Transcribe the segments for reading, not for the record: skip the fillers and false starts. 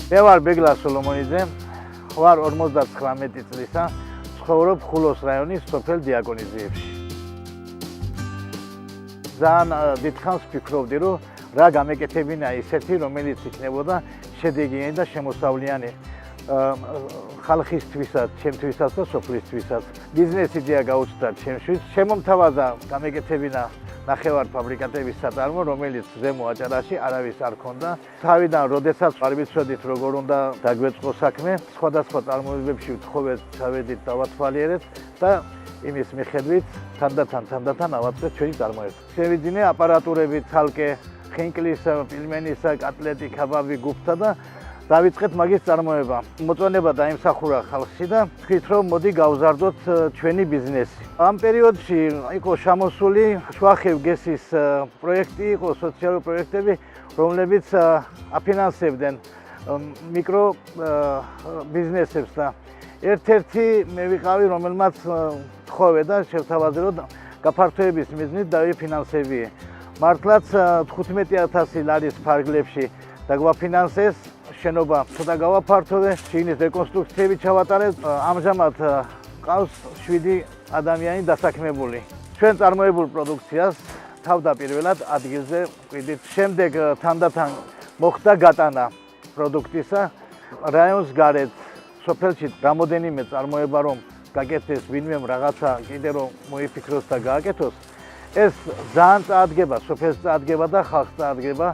მე ვარ ბეგლა სოლომონიძე, ვარ 59 წლისა, ცხოვრობ ხულოს რაიონის სოფელ დიაკონიზიებში. ძალიან დიდხანს ვფიქრობდი, რომ რა გამეკეთებინა ისეთი, რომელიც იქნებოდა შედეგიანი და შემოსავლიანი ხალხისთვისაც, ჩემთვისაც და სოფლისთვისაც. ბიზნეს იდეა გაუჩნდა ჩემშიც. შემომთავაზა გამეკეთებინა ნახევარფაბრიკატების საწარმო, რომელიც ზემო აჭარაში არავის არ ქონდა. თავიდან, როდესაც არ ვიცოდით, როგორ უნდა დაგვეწყო საქმე, სხვადასხვა წარმოებებში ვთხოვეთ, ჩავედით, დავათვალიერეთ და იმის მიხედვით თანდათან ავაწყეთ ჩვენი წარმოება. შევიძინე აპარატურები ცალკე, ხინკლის, პილმენისა, კატლეტი, კაბაბი, გუფთა და დავიწყეთ მაგის წარმოება. მოწონება დაიმსახურა ხალხში და ვთქვით, რომ მოდი გავზარდოთ ჩვენი ბიზნესი. ამ პერიოდში იყო შემოსული შუახევ გესის პროექტი, იყო სოციალური პროექტები, რომლებიც აფინანსებდნენ მიკრო ბიზნესებს და ერთ-ერთი მე ვიყავი, რომელმაც თხოვე და შევთავაზე, რომ გაფართოების მიზნით დავიფინანსებიე. მართლაც 15,000 ლარის ფარგლებში დაგვაფინანსეს. შენობა ცოტა გავაფართოვე, შიგნის რეკონსტრუქციები ჩავატარეთ. ამჟამად ყავს 7 ადამიანი დასაქმებული. ჩვენ წარმოებულ პროდუქციას თავდაპირველად ადგილზე ვყიდით. შემდეგ თანდათან მოხდა გატანა პროდუქტისა. რაიონს გარეთ სოფელში რამოდენიმე წარმოება რომ გაკეთდეს ვინმემ რაღაცა კიდე რომ მოიფიქროს და გააკეთოს, ეს ძალიან წაადგება, სოფელს წაადგება და ხალხს წაადგება.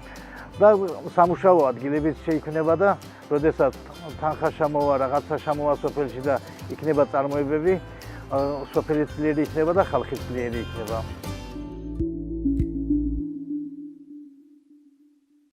და სამუშაო ადგილებიც შეიქმნება და როდესაც თანხა შემოვა, რაღაცა შემოვა სოფელში და იქნება წარმოებები, სოფელი ძლიერი იქნება და ხალხი ძლიერი იქნება.